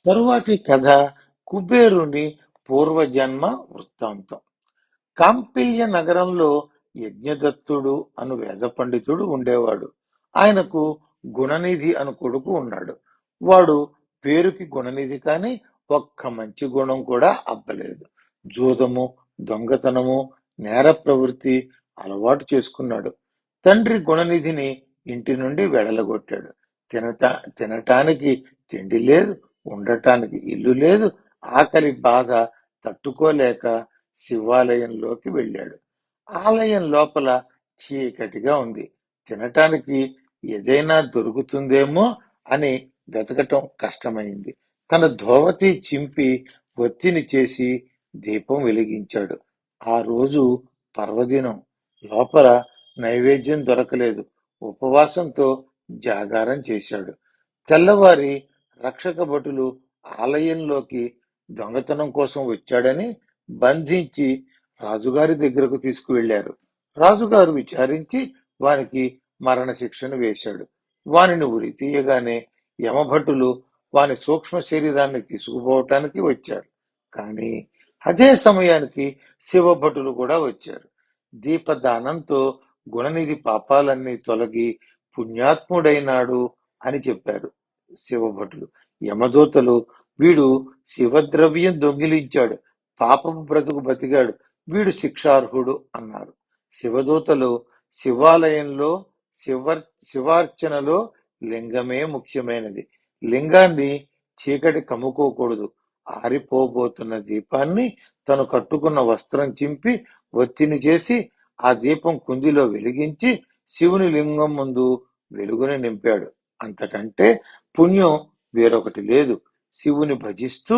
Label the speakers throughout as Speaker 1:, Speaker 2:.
Speaker 1: తరువాతి కథ కుబేరుని పూర్వజన్మ వృత్తాంతం. కాంపిల్య నగరంలో యజ్ఞదత్తుడు అను వేద పండితుడు ఉండేవాడు. ఆయనకు గుణనిధి అను కొడుకు ఉన్నాడు. వాడు పేరుకి గుణనిధి కాని ఒక్క మంచి గుణం కూడా అబ్బలేదు. జూదము, దొంగతనము, నేర ప్రవృత్తి అలవాటు చేసుకున్నాడు. తండ్రి గుణనిధిని ఇంటి నుండి వెడలగొట్టాడు. తినటానికి తిండి లేదు, ఉండటానికి ఇల్లు లేదు. ఆకలి బాధ తట్టుకోలేక శివాలయంలోకి వెళ్ళాడు. ఆలయం లోపల చీకటిగా ఉంది. తినటానికి ఏదైనా దొరుకుతుందేమో అని వెతకటం కష్టమైంది. తన ధోవతి చింపి ఒత్తిని చేసి దీపం వెలిగించాడు. ఆ రోజు పర్వదినం. లోపల నైవేద్యం దొరకలేదు. ఉపవాసంతో జాగారం చేశాడు. తెల్లవారి రక్షక భటులు ఆలయంలోకి దొంగతనం కోసం వచ్చాడని బంధించి రాజుగారి దగ్గరకు తీసుకువెళ్లారు. రాజుగారు విచారించి వానికి మరణ శిక్షను వేశాడు. వానిని ఉరి తీయగానే యమభటులు వాని సూక్ష్మ శరీరాన్ని తీసుకుపోవటానికి వచ్చారు. కానీ అదే సమయానికి శివభటులు కూడా వచ్చారు. దీపదానంతో గుణనిధి పాపాలన్నీ తొలగి పుణ్యాత్ముడైనాడు అని చెప్పారు శివభటులు. యమదూతలు వీడు శివద్రవ్యం దొంగిలించాడు, పాపపు బ్రతుకు బతికాడు, వీడు శిక్షార్హుడు అన్నారు. శివదూతలు శివాలయంలో శివార్చనలో లింగమే ముఖ్యమైనది. లింగాన్ని చీకటి కమ్ముకోకూడదు. ఆరిపోబోతున్న దీపాన్ని తను కట్టుకున్న వస్త్రం చింపి ఒత్తిని చేసి ఆ దీపం కుందిలో వెలిగించి శివుని లింగం ముందు వెలుగుని నింపాడు. అంతకంటే పుణ్యం వేరొకటి లేదు. శివుని భజిస్తూ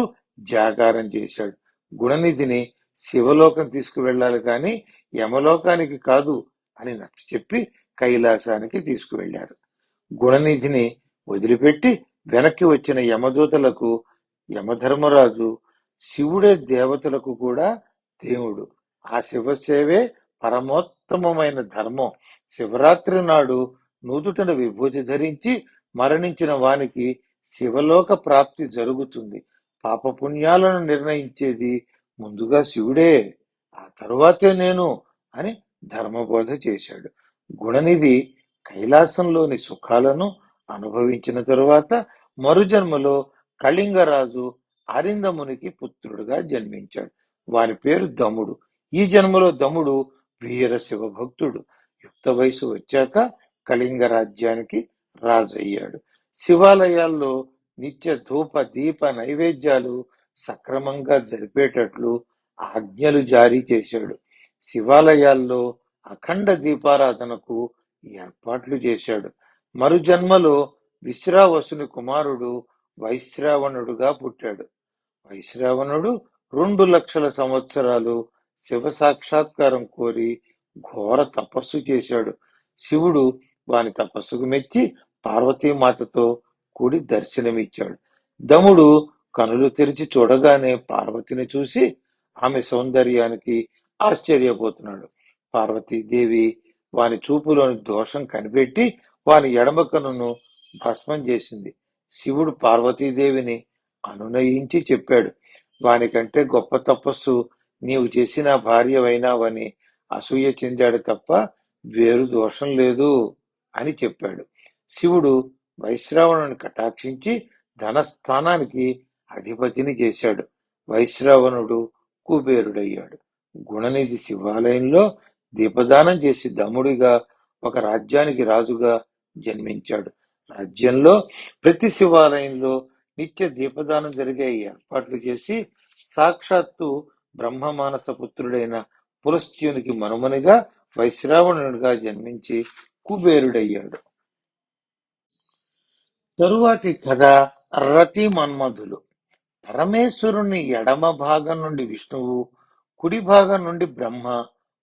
Speaker 1: జాగారం చేశాడు. గుణనిధిని శివలోకం తీసుకువెళ్ళాలి కాని యమలోకానికి కాదు అని నచ్చ చెప్పి కైలాసానికి తీసుకువెళ్లారు. గుణనిధిని వదిలిపెట్టి వెనక్కి వచ్చిన యమదూతలకు యమధర్మరాజు శివుడే దేవతలకు కూడా దేవుడు. ఆ శివసేవే పరమోత్తమమైన ధర్మం. శివరాత్రి నాడు నూదుటన విభూతి ధరించి మరణించిన వానికి శివలోక ప్రాప్తి జరుగుతుంది. పాపపుణ్యాలను నిర్ణయించేది ముందుగా శివుడే, ఆ తరువాతే నేను అని ధర్మబోధ చేశాడు. గుణనిధి కైలాసంలోని సుఖాలను అనుభవించిన తరువాత మరుజన్మలో కళింగరాజు అరిందమునికి పుత్రుడుగా జన్మించాడు. వాని పేరు దముడు. ఈ జన్మలో దముడు వీర శివభక్తుడు. యుక్త వయసు వచ్చాక కళింగ రాజ్యానికి రాజయ్యాడు. శివాలయాల్లో నిత్య ధూప దీప నైవేద్యాలు సక్రమంగా జరిపేటట్లు ఆజ్ఞలు జారీ చేశాడు. శివాలయాల్లో అఖండ దీపారాధనకు ఏర్పాట్లు చేశాడు. మరుజన్మలో విశ్రావసుని కుమారుడు వైశ్రావణుడుగా పుట్టాడు. వైశ్రావణుడు 2,00,000 సంవత్సరాలు శివ సాక్షాత్కారం కోరి ఘోర తపస్సు చేశాడు. శివుడు వాని తపస్సుకు మెచ్చి పార్వతీమాతతో కూడి దర్శనమిచ్చాడు. దముడు కనులు తెరిచి చూడగానే పార్వతిని చూసి ఆమె సౌందర్యానికి ఆశ్చర్యపోతున్నాడు. పార్వతీదేవి వాని చూపులోని దోషం కనిపెట్టి వాని ఎడమ కన్నును భస్మం చేసింది. శివుడు పార్వతీదేవిని అనునయించి చెప్పాడు, వానికంటే గొప్ప తపస్సు నీవు చేసిన భార్యవైనావని అసూయ చెందాడు తప్ప వేరు దోషం లేదు అని చెప్పాడు. శివుడు వైశ్రావణుని కటాక్షించి ధనస్థానానికి అధిపతిని చేశాడు. వైశ్రావణుడు కుబేరుడయ్యాడు. గుణనిధి శివాలయంలో దీపదానం చేసి దముడిగా ఒక రాజ్యానికి రాజుగా జన్మించాడు. రాజ్యంలో ప్రతి శివాలయంలో నిత్య దీపదానం జరిగే ఏర్పాట్లు చేసి సాక్షాత్తు బ్రహ్మమానస పుత్రుడైన పులస్త్యునికి మనుమనిగా వైశ్రావణుడిగా జన్మించి కుబేరుడయ్యాడు. తరువాతి కథ రతి మన్మధులు. పరమేశ్వరుని ఎడమ భాగం నుండి విష్ణువు, కుడి భాగం నుండి బ్రహ్మ,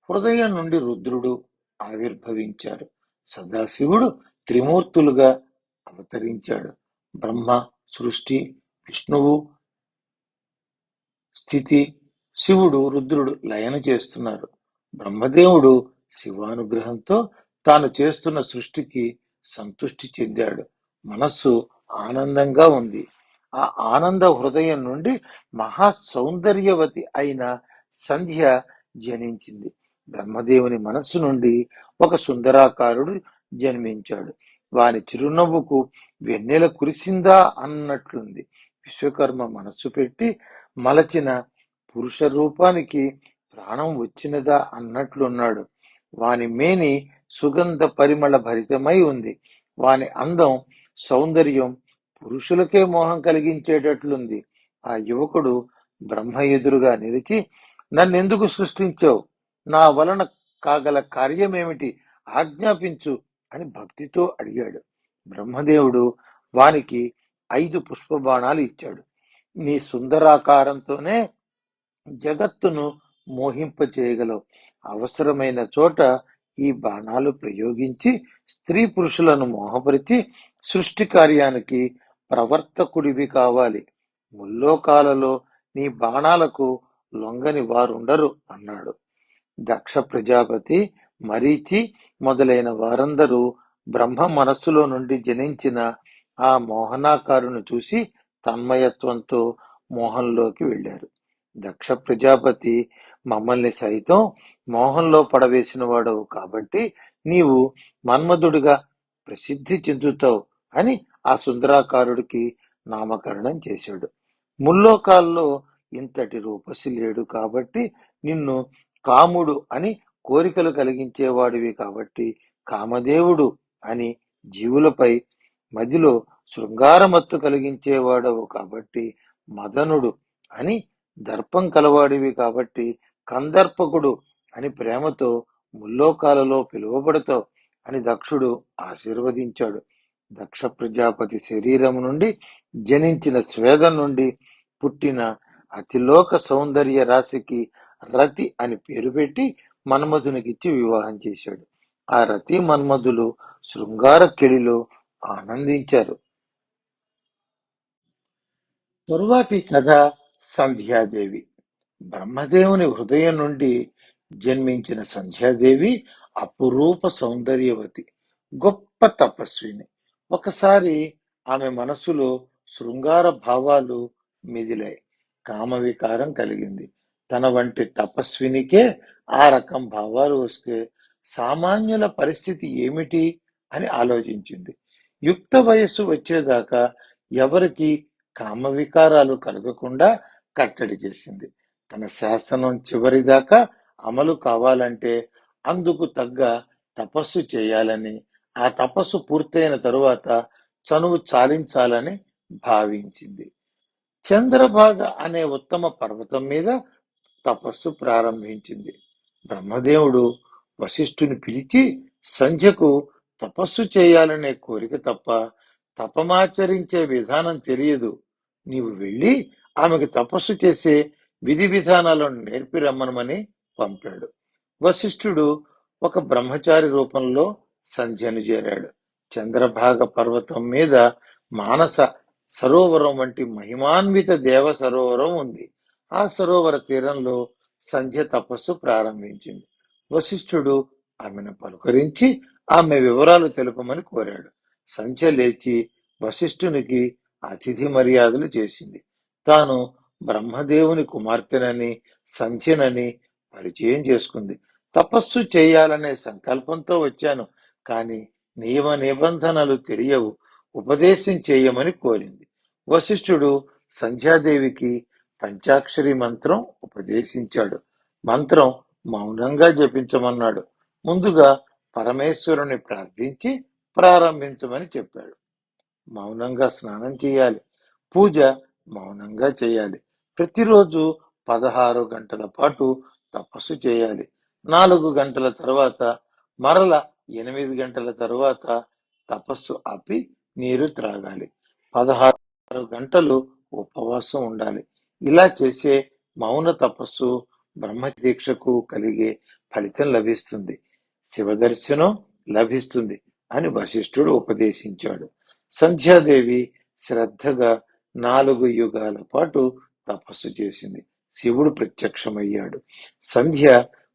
Speaker 1: హృదయం నుండి రుద్రుడు ఆవిర్భవించారు. సదాశివుడు త్రిమూర్తులుగా అవతరించాడు. బ్రహ్మ సృష్టి, విష్ణువు స్థితి, శివుడు రుద్రుడు లయను చేస్తున్నారు. బ్రహ్మదేవుడు శివానుగ్రహంతో తాను చేస్తున్న సృష్టికి సంతృష్టి చెందాడు. మనస్సు ఆనందంగా ఉంది. ఆ ఆనంద హృదయం నుండి మహా సౌందర్యవతి అయిన సంధ్య జనించింది. బ్రహ్మదేవుని మనస్సు నుండి ఒక సుందరాకారుడు జన్మించాడు. వాని చిరునవ్వుకు వెన్నెల కురిసిందా అన్నట్లుంది. విశ్వకర్మ మనస్సు పెట్టి మలచిన పురుష రూపానికి ప్రాణం వచ్చినదా అన్నట్లున్నాడు. వాని మేని సుగంధ పరిమళ భరితమై ఉంది. వాని అందం సౌందర్యం పురుషులకే మోహం కలిగించేటట్లుంది. ఆ యువకుడు బ్రహ్మ ఎదురుగా నిలిచి, నన్నెందుకు సృష్టించావు? నా వలన కాగల కార్యమేమిటి? ఆజ్ఞాపించు అని భక్తితో అడిగాడు. బ్రహ్మదేవుడు వానికి 5 పుష్పబాణాలు ఇచ్చాడు. నీ సుందరాకారంతోనే జగత్తును మోహింపచేయగలవు. అవసరమైన చోట ఈ బాణాలు ప్రయోగించి స్త్రీ పురుషులను మోహపరిచి సృష్టి కార్యానికి ప్రవర్తకుడివి కావాలి. ముల్లోకాలలో నీ బాణాలకు లొంగని వారుండరు అన్నాడు. దక్ష ప్రజాపతి, మరీచి మొదలైన వారందరూ బ్రహ్మ మనస్సులో నుండి జనించిన ఆ మోహనాకారును చూసి తన్మయత్వంతో మోహంలోకి వెళ్ళారు. దక్ష ప్రజాపతి, మమ్మల్ని సైతం మోహంలో పడవేసిన వాడవు కాబట్టి నీవు మన్మధుడిగా ప్రసిద్ధి చెందుతావు అని ఆ సుందరాకారుడికి నామకరణం చేశాడు. ముల్లోకాల్లో ఇంతటి రూపసి లేడు కాబట్టి నిన్ను కాముడు అని కోరికలు కలిగించేవాడివి కాబట్టి కామదేవుడు అని జీవులపై మదిలో శృంగారమత్తు కలిగించేవాడవు కాబట్టి మదనుడు అని దర్పం కలవాడివి కాబట్టి కందర్పకుడు అని ప్రేమతో ముల్లోకాలలో పిలువబడతావు అని దక్షుడు ఆశీర్వదించాడు. దక్ష ప్రజాపతి శరీరం నుండి జనించిన స్వేదం నుండి పుట్టిన అతిలోక సౌందర్య రాశికి రతి అని పేరు పెట్టి మన్మధునికిచ్చి వివాహం చేశాడు. ఆ రతి మన్మధులు శృంగార కెడిలో ఆనందించారు. తరువాతి కథ సంధ్యాదేవి. బ్రహ్మదేవుని హృదయం నుండి జన్మించిన సంధ్యాదేవి అపురూప సౌందర్యవతి, గొప్ప తపస్విని. ఒకసారి ఆమె మనసులో శృంగార భావాలు మిదిలాయి. కామ వికారం కలిగింది. తన వంటి తపస్వినికే ఆ రకం భావాలు వస్తే సామాన్యుల పరిస్థితి ఏమిటి అని ఆలోచించింది. యుక్త వయస్సు వచ్చేదాకా ఎవరికి కామ వికారాలు కలగకుండా కట్టడి చేసింది. తన శాసనం చివరిదాకా అమలు కావాలంటే అందుకు తగ్గ తపస్సు చేయాలని, ఆ తపస్సు పూర్తయిన తరువాత చనువు చాలించాలని భావించింది. చంద్రభాగ అనే ఉత్తమ పర్వతం మీద తపస్సు ప్రారంభించింది. బ్రహ్మదేవుడు వశిష్ఠుని పిలిచి, సంధ్యకు తపస్సు చేయాలనే కోరిక తప్ప తపమాచరించే విధానం తెలియదు. నీవు వెళ్ళి ఆమెకు తపస్సు చేసే విధి విధానాలను నేర్పి రమ్మనమని పంపాడు. వశిష్ఠుడు ఒక బ్రహ్మచారి రూపంలో సంధ్యను చేరాడు. చంద్రభాగ పర్వతం మీద మానస సరోవరం వంటి మహిమాన్విత దేవ సరోవరం ఉంది. ఆ సరోవర తీరంలో సంధ్య తపస్సు ప్రారంభించింది. వశిష్ఠుడు ఆమెను పలుకరించి ఆమె వివరాలు తెలుపమని కోరాడు. సంధ్య లేచి వశిష్ఠునికి అతిథి మర్యాదలు చేసింది. తాను బ్రహ్మదేవుని కుమార్తెనని, సంధ్యనని పరిచయం చేసుకుంది. తపస్సు చేయాలనే సంకల్పంతో వచ్చాను, కాని నియమ నిబంధనలు తెలియవు, ఉపదేశం చేయమని కోరింది. వశిష్ఠుడు సంధ్యాదేవికి పంచాక్షరి మంత్రం ఉపదేశించాడు. మంత్రం మౌనంగా జపించమన్నాడు. ముందుగా పరమేశ్వరుని ప్రార్థించి ప్రారంభించమని చెప్పాడు. మౌనంగా స్నానం చేయాలి. పూజ మౌనంగా చేయాలి. ప్రతిరోజు 16 గంటల పాటు తపస్సు చేయాలి. 4 గంటల తర్వాత మరల 8 గంటల తర్వాత తపస్సు ఆపి నీరు త్రాగాలి. 16 గంటలు ఉపవాసం ఉండాలి. ఇలా చేసే మౌన తపస్సు బ్రహ్మదీక్షకు కలిగే ఫలితం లభిస్తుంది, శివదర్శనం లభిస్తుంది అని వశిష్ఠుడు ఉపదేశించాడు. సంధ్యాదేవి శ్రద్ధగా 4 యుగాల పాటు తపస్సు చేసింది. శివుడు ప్రత్యక్షమయ్యాడు. సంధ్య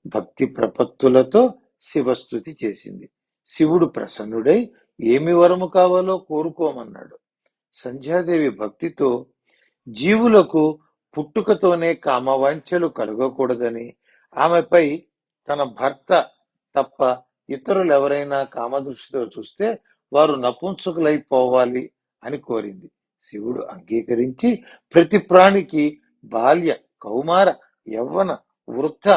Speaker 1: భక్తి ప్రపత్తులతో శివస్తుతి చేసింది. శివుడు ప్రసన్నుడై ఏమి వరము కావాలో కోరుకోమన్నాడు. సంధ్యాదేవి భక్తితో జీవులకు పుట్టుకతోనే కామవాంఛలు కలగకూడదని, ఆమెపై తన భర్త తప్ప ఇతరులెవరైనా కామదృష్టితో చూస్తే వారు నపుంసకులైపోవాలి అని కోరింది. శివుడు అంగీకరించి ప్రతి ప్రాణికి బాల్య, కౌమార, యవ్వన, వృద్ధ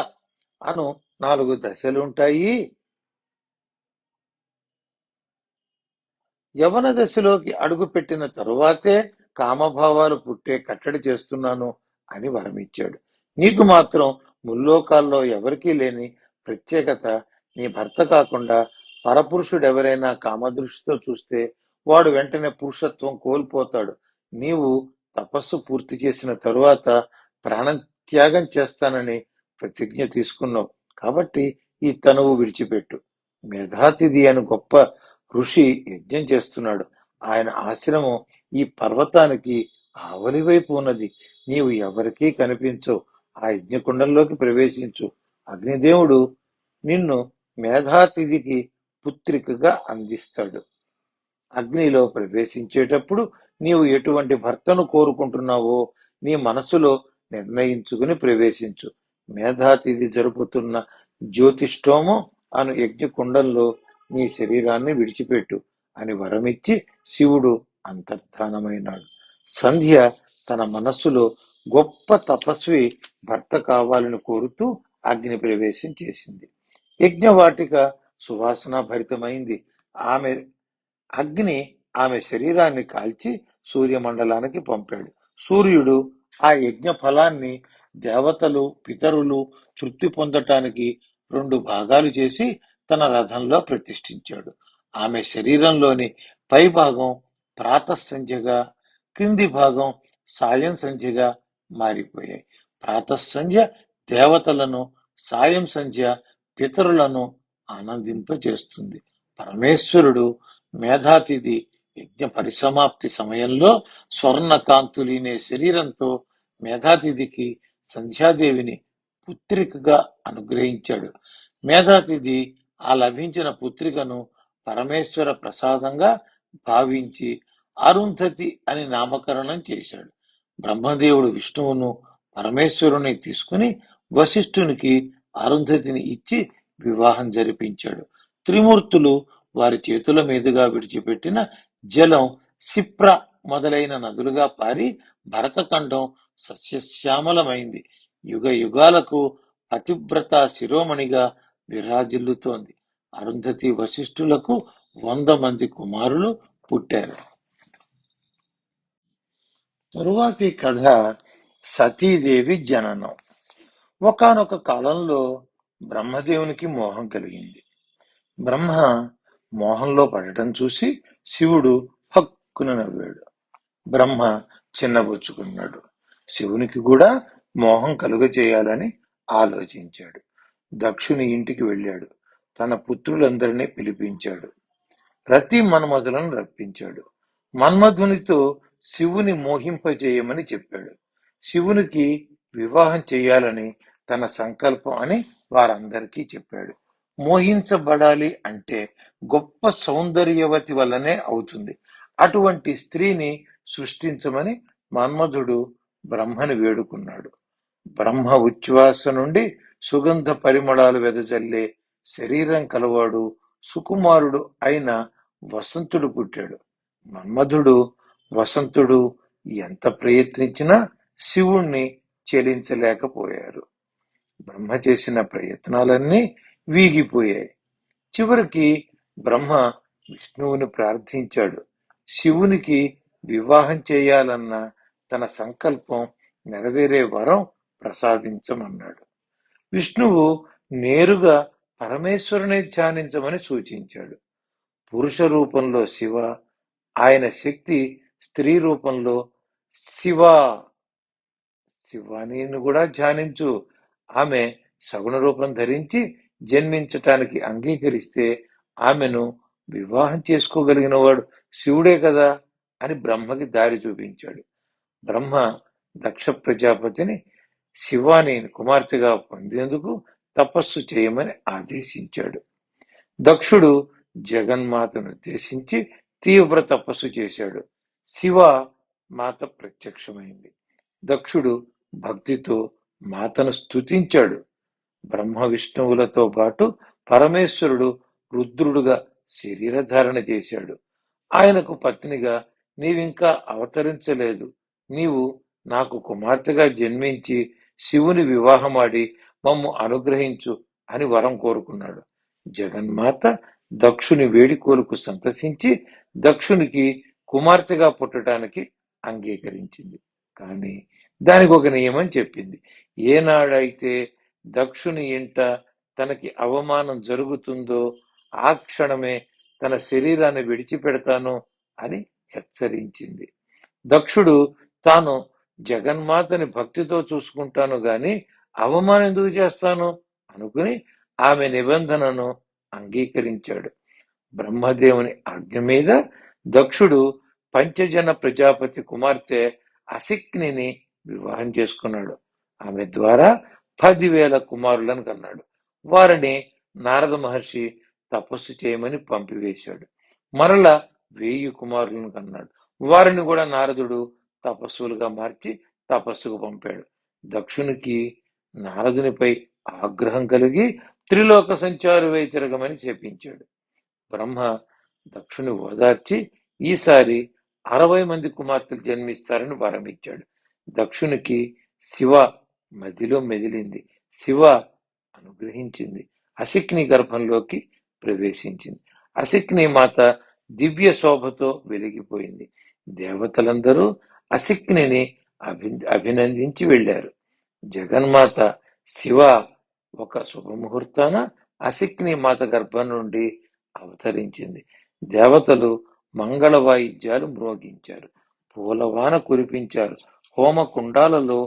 Speaker 1: అను 4 దశలుంటాయి. యవన దశలోకి అడుగుపెట్టిన తరువాతే కామభావాలు పుట్టే కట్టడి చేస్తున్నాను అని వరమిచ్చాడు. నీకు మాత్రం ముల్లోకాల్లో ఎవరికీ లేని ప్రత్యేకత, నీ భర్త కాకుండా పరపురుషుడెవరైనా కామదృష్టితో చూస్తే వాడు వెంటనే పురుషత్వం కోల్పోతాడు. నీవు తపస్సు పూర్తి చేసిన తరువాత ప్రాణం త్యాగం చేస్తానని ప్రతిజ్ఞ తీసుకున్నావు. కాబట్టి ఈ తనువు విడిచిపెట్టు. మేధాతిథి అని గొప్ప ఋషి యజ్ఞం చేస్తున్నాడు. ఆయన ఆశ్రమం ఈ పర్వతానికి ఆవలి వైపు ఉన్నది. నీవు ఎవరికీ కనిపించవు. ఆ యజ్ఞకుండంలోకి ప్రవేశించు. అగ్నిదేవుడు నిన్ను మేధాతిథికి పుత్రికగా అందిస్తాడు. అగ్నిలో ప్రవేశించేటప్పుడు నీవు ఎటువంటి భర్తను కోరుకుంటున్నావో నీ మనసులో నిర్ణయించుకుని ప్రవేశించు. మేధాతిథి జరుపుతున్న జ్యోతిష్టోమం అను యజ్ఞకుండంలో నీ శరీరాన్ని విడిచిపెట్టు అని వరమిచ్చి శివుడు అంతర్ధానమైనాడు. సంధ్య తన మనస్సులో గొప్ప తపస్వి భర్త కావాలని కోరుతూ అగ్ని ప్రవేశం చేసింది. యజ్ఞవాటిక సువాసన భరితమైంది. ఆమె అగ్ని ఆమె శరీరాన్ని కాల్చి సూర్యమండలానికి పంపాడు. సూర్యుడు ఆ యజ్ఞ ఫలాన్ని దేవతలు, పితరులు తృప్తి పొందటానికి 2 భాగాలు చేసి తన రథంలో ప్రతిష్ఠించాడు. ఆమె శరీరంలోని పై భాగం ప్రాతఃసంధ్యగా, క్రింది భాగం సాయం సంధ్యగా మారిపోయాయి. ప్రాతఃసంధ్య దేవతలను, సాయం సంధ్య పితరులను ఆనందింపజేస్తుంది. పరమేశ్వరుడు మేధాతిథి యజ్ఞ పరిసమాప్తి సమయంలో స్వర్ణకాంతులీనే శరీరంతో మేధాతిథికి సంధ్యాదేవిని పుత్రికగా అనుగ్రహించాడు. మేధాతిథి ఆ లభించిన పుత్రికను పరమేశ్వర ప్రసాదంగా భావించి అరుంధతి అని నామకరణం చేశాడు. బ్రహ్మదేవుడు విష్ణువును, పరమేశ్వరుని తీసుకుని వశిష్ఠునికి అరుంధతిని ఇచ్చి వివాహం జరిపించాడు. త్రిమూర్తులు వారి చేతుల మీదుగా విడిచిపెట్టిన జలం సిప్ర మొదలైన నదులుగా పారి భరతఖండం సస్యశ్యామలమైంది. యుగ యుగాలకు పతివ్రత శిరోమణిగా విరాజిల్లుతోంది. అరుంధతి వశిష్ఠులకు 100 మంది కుమారులు పుట్టారు. తరువాతి కథ సతీదేవి జననం. ఒకానొక కాలంలో బ్రహ్మదేవునికి మోహం కలిగింది. బ్రహ్మ మోహంలో పడటం చూసి శివుడు హక్కున నవ్వాడు. బ్రహ్మ చిన్నబుచ్చుకున్నాడు. శివునికి కూడా మోహం కలుగచేయాలని ఆలోచించాడు. దక్షుని ఇంటికి వెళ్ళాడు. తన పుత్రులందరినీ పిలిపించాడు. రతి మన్మధులను రప్పించాడు. మన్మధునితో శివుని మోహింపజేయమని చెప్పాడు. శివునికి వివాహం చేయాలని తన సంకల్పం అని వారందరికీ చెప్పాడు. మోహించబడాలి అంటే గొప్ప సౌందర్యవతి వల్లనే అవుతుంది. అటువంటి స్త్రీని సృష్టించమని మన్మధుడు బ్రహ్మని వేడుకున్నాడు. బ్రహ్మ ఉచ్ఛ్వాస నుండి సుగంధ పరిమళాలు వెదజల్లే శరీరం కలవాడు సుకుమారుడు అయిన వసంతుడు పుట్టాడు. మన్మధుడు, వసంతుడు ఎంత ప్రయత్నించినా శివుణ్ణి చెలించలేకపోయారు. బ్రహ్మ చేసిన ప్రయత్నాలన్నీ వీగిపోయాయి. చివరికి బ్రహ్మ విష్ణువుని ప్రార్థించాడు. శివునికి వివాహం చేయాలన్న తన సంకల్పం నెరవేరే వరం ప్రసాదించమన్నాడు. విష్ణువు నేరుగా పరమేశ్వరుని ధ్యానించమని సూచించాడు. పురుష రూపంలో శివ, ఆయన శక్తి స్త్రీ రూపంలో శివ. శివానీని కూడా ధ్యానించు. ఆమె సగుణ రూపం ధరించి జన్మించటానికి అంగీకరిస్తే ఆమెను వివాహం చేసుకోగలిగిన వాడు శివుడే కదా అని బ్రహ్మకి దారి చూపించాడు. బ్రహ్మ దక్ష ప్రజాపతిని శివాని కుమార్తెగా పొందేందుకు తపస్సు చేయమని ఆదేశించాడు. దక్షుడు జగన్మాతను ఉద్దేశించి తీవ్ర తపస్సు చేశాడు. శివ మాత ప్రత్యక్షమైంది. దక్షుడు భక్తితో మాతను స్తుతించాడు. బ్రహ్మ విష్ణువులతో పాటు పరమేశ్వరుడు రుద్రుడుగా శరీరధారణ చేశాడు. ఆయనకు పత్నిగా నీవింకా అవతరించలేదు. నీవు నాకు కుమార్తెగా జన్మించి శివుని వివాహమాడి మమ్ము అనుగ్రహించు అని వరం కోరుకున్నాడు. జగన్మాత దక్షుని వేడికోలుకు సంతసించి దక్షునికి కుమార్తెగా పుట్టడానికి అంగీకరించింది. కానీ దానికి ఒక నియమం చెప్పింది. ఏనాడైతే దక్షుని ఇంట తనకి అవమానం జరుగుతుందో ఆ క్షణమే తన శరీరాన్ని విడిచిపెడతాను అని హెచ్చరించింది. దక్షుడు తాను జగన్మాతని భక్తితో చూసుకుంటాను గాని అవమానం ఎందుకు చేస్తాను అనుకుని ఆమె నిబంధనను అంగీకరించాడు. బ్రహ్మదేవుని ఆజ్ఞ మీద దక్షుడు పంచజన ప్రజాపతి కుమార్తె అసిక్నిని వివాహం చేసుకున్నాడు. ఆమె ద్వారా 10,000 కుమారులను కన్నాడు. వారిని నారద మహర్షి తపస్సు చేయమని పంపివేశాడు. మరలా 1000 కుమారులను కన్నాడు. వారిని కూడా నారదుడు తపస్సులుగా మార్చి తపస్సుకు పంపాడు. దక్షునికి నారదునిపై ఆగ్రహం కలిగి త్రిలోక సంచారువై తిరగమని శపించాడు. బ్రహ్మ దక్షుని ఓదార్చి ఈసారి 60 మంది కుమార్తెలు జన్మిస్తారని వరమిచ్చాడు. దక్షునికి శివ మదిలో మెదిలింది. శివ అనుగ్రహించింది. అసిక్ని గర్భంలోకి ప్రవేశించింది. అసిక్ని మాత దివ్య శోభతో వెలిగిపోయింది. దేవతలందరూ అసిక్నిని అభినందించి వెళ్ళారు. జగన్మాత శివ ఒక శుభముహూర్తాన అసిక్ని మాత గర్భం నుండి అవతరించింది. దేవతలు మంగళ వాయిద్యాలు మ్రోగించారు. పూలవాన కురిపించారు. హోమకుండాలలో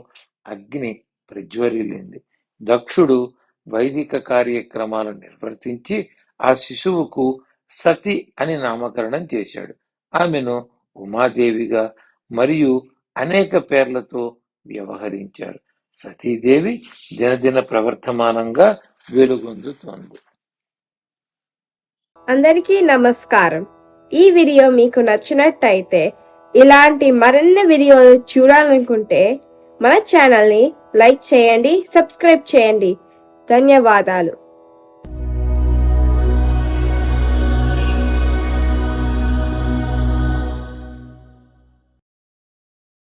Speaker 1: అగ్ని ప్రజ్వరిల్లింది. దక్షుడు వైదిక కార్యక్రమాలు నిర్వర్తించి ఆ శిశువుకు సతి అని నామకరణం చేశాడు. ఆమెను ఉమాదేవిగా మరియు అనేక పేర్లతో వ్యవహరించారు. సతీదేవి దినదిన ప్రవర్తమానంగా వెలుగొందుతోంది.
Speaker 2: అందరికీ నమస్కారం. ఈ వీడియో మీకు నచ్చినట్టయితే ఇలాంటి మరిన్ని వీడియోలు చూడాలనుకుంటే మన ఛానల్ని లైక్ చేయండి, సబ్స్క్రైబ్ చేయండి. ధన్యవాదాలు.